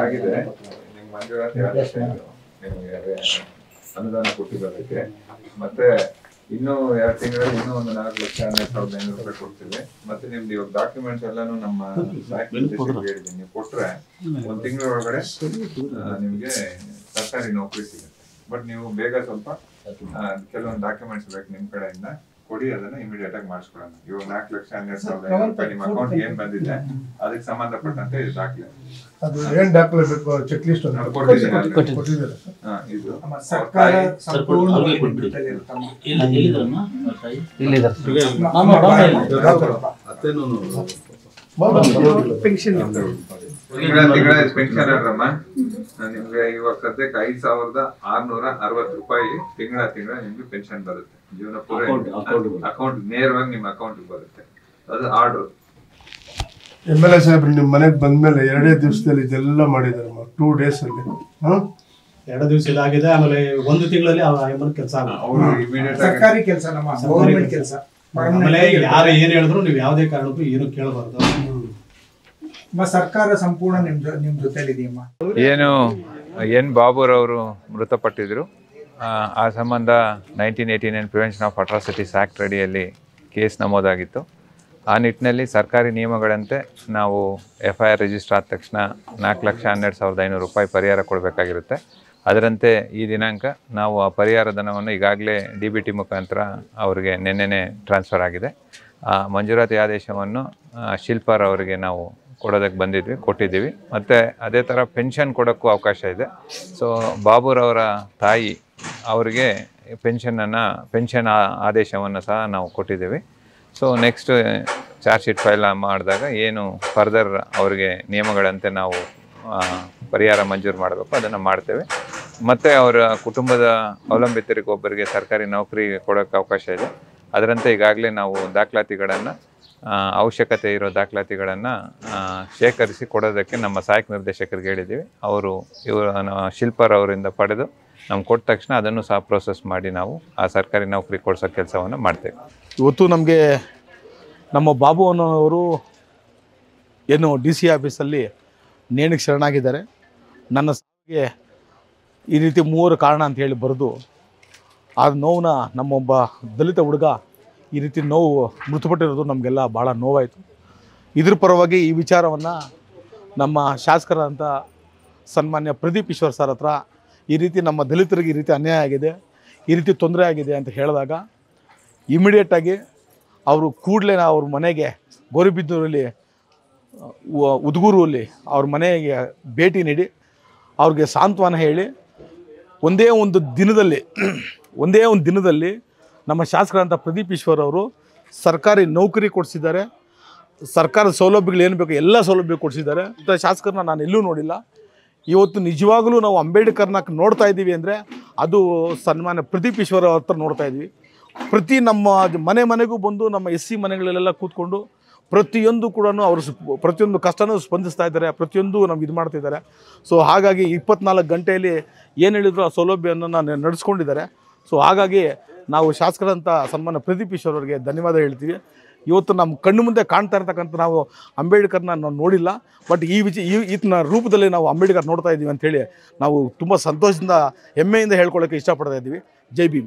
ಆಗಿದೆ ನಿಮ್ಗೆ ಮಂಜೂರಾತಿ ನಿಮ್ಗೆ ಅನುದಾನ ಕೊಟ್ಟಿರೋದಕ್ಕೆ ಮತ್ತೆ ಇನ್ನೂ 2 ತಿಂಗಳಲ್ಲಿ ಇನ್ನೂ ಒಂದು 4,12,500 ರೂಪಾಯಿ ಕೊಡ್ತೀವಿ. ಮತ್ತೆ ನಿಮ್ದು ಇವಾಗ ಡಾಕ್ಯುಮೆಂಟ್ಸ್ ಎಲ್ಲಾನು ನಮ್ಮ ಹೇಳಿದ್ದೀನಿ, ನೀವು ಕೊಟ್ರೆ 1 ತಿಂಗಳ ಒಳಗಡೆ ನಿಮ್ಗೆ ಸರ್ಕಾರಿ ನೌಕರಿ ಸಿಗುತ್ತೆ. ಬಟ್ ನೀವು ಬೇಗ ಸ್ವಲ್ಪ ಕೆಲವೊಂದು ಡಾಕ್ಯುಮೆಂಟ್ಸ್ ಬೇಕು ನಿಮ್ ಕಡೆಯಿಂದ ಕೊಡಿ, ಅದನ್ನ ಇಮಿಡಿಯೇಟ್ ಆಗಿ ಮಾಡಿಸ್ಕೊಡೋಣ. ಇವಾಗ 4,12,500 ರೂಪಾಯಿ ನಿಮ್ಮ ಅಕೌಂಟ್ ಏನ್ ಬಂದಿದೆ ಅದಕ್ಕೆ ಸಂಬಂಧಪಟ್ಟಂತೆ ಇದು ದಾಖಲೆ. ಅದು ಏನ್ ದಾಖಲೆ ಬೇಕು? ಚೆಕ್ ಲಿಸ್ಟ್ ಕೊಟ್ಟಿದ್ದೀರಾ? ಇದು ಸರ್ಕಾರ ಪೆನ್ಷನ್ ಪೆನ್ಷನ್ ಅಲ್ರಮ್ಮ ನಿಮ್ಗೆ ಇವಾಗ ಸದ್ಯಕ್ಕೆ 5,660 ರೂಪಾಯಿ ತಿಂಗಳ ನಿಮ್ಗೆ ಪೆನ್ಷನ್ ಬರುತ್ತೆ. ಜೀವನ ಪೂರ ಅಕೌಂಟ್ ನೇರವಾಗಿ ನಿಮ್ಮ ಅಕೌಂಟ್ ಬರುತ್ತೆ. ಅದು ಆರ್ಡರ್ MLA ಸಾಹೇಬ್ರು ನಿಮ್ಮ ಮನೆಗೆ ಬಂದ್ಮೇಲೆ 2 ದಿವಸದಲ್ಲಿ ಇದೆಲ್ಲ ಮಾಡಿದಾರೆ. 2 days ಅಲ್ಲಿ 2 ದಿವಸ ಇದಾಗಿದೆ. ಆಮೇಲೆ 1 ತಿಂಗಳಲ್ಲಿ ಕೆಲಸ ಸರ್ಕಾರಿ ಕೆಲಸ, ನಮ್ಮ ಗವರ್ನಮೆಂಟ್ ಕೆಲಸ. ಆಮೇಲೆ ಯಾರು ಏನ್ ಹೇಳಿದ್ರು ನೀವು ಯಾವುದೇ ಕಾರಣಕ್ಕೂ ಏನು ಕೇಳಬಾರ್ದು. ಸರ್ಕಾರ ಸಂಪೂರ್ಣ ನಿಮ್ ಜೊತೆಲಿದೆಯಮ್ಮ. ಏನು ಎನ್ ಬಾಬುರವರು ಮೃತಪಟ್ಟಿದ್ರು, ಆ ಸಂಬಂಧ 1989 ಪ್ರಿವೆನ್ಷನ್ ಆಫ್ ಅಟ್ರಾಸಿಟೀಸ್ ಆ್ಯಕ್ಟ್ ಅಡಿಯಲ್ಲಿ ಕೇಸ್ ನಮೂದಾಗಿತ್ತು. ಆ ನಿಟ್ಟಿನಲ್ಲಿ ಸರ್ಕಾರಿ ನಿಯಮಗಳಂತೆ ನಾವು FIR ರಿಜಿಸ್ಟರ್ ಆದ ತಕ್ಷಣ 4,12,500 ರೂಪಾಯಿ ಪರಿಹಾರ ಕೊಡಬೇಕಾಗಿರುತ್ತೆ. ಅದರಂತೆ ಈ ದಿನಾಂಕ ನಾವು ಆ ಪರಿಹಾರ ಧನವನ್ನು ಈಗಾಗಲೇ DBT ಮುಖಾಂತರ ಅವರಿಗೆ ನಿನ್ನೆನೇ ಟ್ರಾನ್ಸ್ಫರ್ ಆಗಿದೆ. ಆ ಮಂಜೂರಾತಿ ಆದೇಶವನ್ನು ಶಿಲ್ಪಾರ್ ಅವರಿಗೆ ನಾವು ಕೊಟ್ಟಿದ್ದೀವಿ. ಮತ್ತು ಅದೇ ಥರ ಪೆನ್ಷನ್ ಕೊಡೋಕ್ಕೂ ಅವಕಾಶ ಇದೆ. ಸೊ ಬಾಬುರವರ ತಾಯಿ ಅವರಿಗೆ ಪೆನ್ಷನ್ ಆದೇಶವನ್ನು ಸಹ ನಾವು ಕೊಟ್ಟಿದ್ದೀವಿ. So next charge sheet file ಮಾಡಿದಾಗ ಏನು ಫರ್ದರ್ ಅವರಿಗೆ ನಿಯಮಗಳಂತೆ ನಾವು ಪರಿಹಾರ ಮಂಜೂರು ಮಾಡಬೇಕು ಅದನ್ನು ಮಾಡ್ತೇವೆ. ಮತ್ತು ಅವರ ಕುಟುಂಬದ ಅವಲಂಬಿತರಿಗೆ ಒಬ್ಬರಿಗೆ ಸರ್ಕಾರಿ ನೌಕರಿ ಕೊಡೋಕ್ಕೆ ಅವಕಾಶ ಇದೆ. ಅದರಂತೆ ಈಗಾಗಲೇ ನಾವು ದಾಖಲಾತಿಗಳನ್ನು ಅವಶ್ಯಕತೆ ಇರೋ ದಾಖಲಾತಿಗಳನ್ನು ಶೇಖರಿಸಿ ಕೊಡೋದಕ್ಕೆ ನಮ್ಮ ಸಹಾಯಕ ನಿರ್ದೇಶಕರಿಗೆ ಹೇಳಿದ್ದೀವಿ. ಅವರು ಶಿಲ್ಪಾರ್ ಅವರಿಂದ ಪಡೆದು ನಮ್ಗೆ ಕೊಟ್ಟ ತಕ್ಷಣ ಅದನ್ನು ಸಹ ಪ್ರೋಸೆಸ್ ಮಾಡಿ ನಾವು ಆ ಸರ್ಕಾರಿ ನೌಕರಿ ಕೊಡಿಸೋ ಕೆಲಸವನ್ನು ಮಾಡ್ತೇವೆ. ಇವತ್ತು ನಮಗೆ ನಮ್ಮ ಬಾಬು ಅನ್ನೋರು ಏನು DC ಆಫೀಸಲ್ಲಿ ನೇಣಿಗೆ ಶರಣಾಗಿದ್ದಾರೆ. ನನ್ನ ಸಾವಿಗೆ ಈ ರೀತಿ 3 ಕಾರಣ ಅಂತ ಹೇಳಿ ಬರೆದು ಆ ನೋವನ್ನ ನಮ್ಮೊಬ್ಬ ದಲಿತ ಹುಡುಗ ಈ ರೀತಿ ನೋವು ಮೃತಪಟ್ಟಿರೋದು ನಮಗೆಲ್ಲ ಭಾಳ ನೋವಾಯಿತು. ಇದ್ರ ಪರವಾಗಿ ಈ ವಿಚಾರವನ್ನು ನಮ್ಮ ಶಾಸಕರಂಥ ಸನ್ಮಾನ್ಯ ಪ್ರದೀಪ್ ಈಶ್ವರ್ ಸರ್ ಹತ್ರ ಈ ರೀತಿ ನಮ್ಮ ದಲಿತರಿಗೆ ಈ ರೀತಿ ಅನ್ಯಾಯ ಆಗಿದೆ, ಈ ರೀತಿ ತೊಂದರೆ ಆಗಿದೆ ಅಂತ ಹೇಳಿದಾಗ ಇಮಿಡಿಯೇಟಾಗಿ ಅವರು ಕೂಡಲೇ ಅವ್ರ ಮನೆಗೆ ಗೌರಿಬಿದನೂರಲ್ಲಿ ಉದ್ಗೂರಲ್ಲಿ ಅವ್ರ ಮನೆಗೆ ಭೇಟಿ ನೀಡಿ ಅವ್ರಿಗೆ ಸಾಂತ್ವನ ಹೇಳಿ ಒಂದೇ ಒಂದು ದಿನದಲ್ಲಿ ನಮ್ಮ ಶಾಸಕರಂಥ ಪ್ರದೀಪ್ ಈಶ್ವರ್ ಅವರು ಸರ್ಕಾರಿ ನೌಕರಿ ಕೊಡಿಸಿದ್ದಾರೆ. ಸರ್ಕಾರದ ಸೌಲಭ್ಯಗಳು ಏನು ಬೇಕು ಎಲ್ಲ ಸೌಲಭ್ಯ ಕೊಡಿಸಿದ್ದಾರೆ. ಇಂಥ ಶಾಸಕರನ್ನ ನಾನು ಎಲ್ಲೂ ನೋಡಿಲ್ಲ. ಇವತ್ತು ನಿಜವಾಗಲೂ ನಾವು ಅಂಬೇಡ್ಕರ್ನ ನೋಡ್ತಾ ಇದ್ದೀವಿ ಅಂದರೆ ಅದು ಸನ್ಮಾನ್ಯ ಪ್ರದೀಪ್ ಈಶ್ವರ್ ಅವ್ರ ಹತ್ರ ನೋಡ್ತಾ ಇದ್ವಿ. ಪ್ರತಿ ನಮ್ಮ ಮನೆಗೂ ಬಂದು ನಮ್ಮ SC ಮನೆಗಳಲ್ಲೆಲ್ಲ ಕೂತ್ಕೊಂಡು ಪ್ರತಿಯೊಂದು ಕೂಡ ಅವರು ಪ್ರತಿಯೊಂದು ಕಷ್ಟನೂ ಸ್ಪಂದಿಸ್ತಾ ಇದ್ದಾರೆ, ಪ್ರತಿಯೊಂದು ನಮ್ಗೆ ಇದು ಮಾಡ್ತಿದ್ದಾರೆ. ಸೊ ಹಾಗಾಗಿ 24 ಗಂಟೆಯಲ್ಲಿ ಏನು ಹೇಳಿದ್ರು ಆ ಸೌಲಭ್ಯವನ್ನು ನಡೆಸ್ಕೊಂಡಿದ್ದಾರೆ. ಸೊ ಹಾಗಾಗಿ ನಾವು ಶಾಸಕರಂಥ ಸನ್ಮಾನ್ಯ ಪ್ರದೀಪ್ ಈಶ್ವರ್ ಅವರಿಗೆ ಧನ್ಯವಾದ ಹೇಳ್ತೀವಿ. ಇವತ್ತು ನಮ್ಮ ಕಣ್ಣು ಮುಂದೆ ಕಾಣ್ತಾ ಇರ್ತಕ್ಕಂಥ ನಾವು ಅಂಬೇಡ್ಕರ್ನ ನಾವು ನೋಡಿಲ್ಲ, ಬಟ್ ಈತನ ರೂಪದಲ್ಲಿ ನಾವು ಅಂಬೇಡ್ಕರ್ ನೋಡ್ತಾ ಇದ್ದೀವಿ ಅಂಥೇಳಿ ನಾವು ತುಂಬ ಸಂತೋಷದಿಂದ ಹೆಮ್ಮೆಯಿಂದ ಹೇಳ್ಕೊಳ್ಳೋಕ್ಕೆ ಇಷ್ಟಪಡ್ತಾ ಇದ್ದೀವಿ. ಜೈ ಭೀಮ್.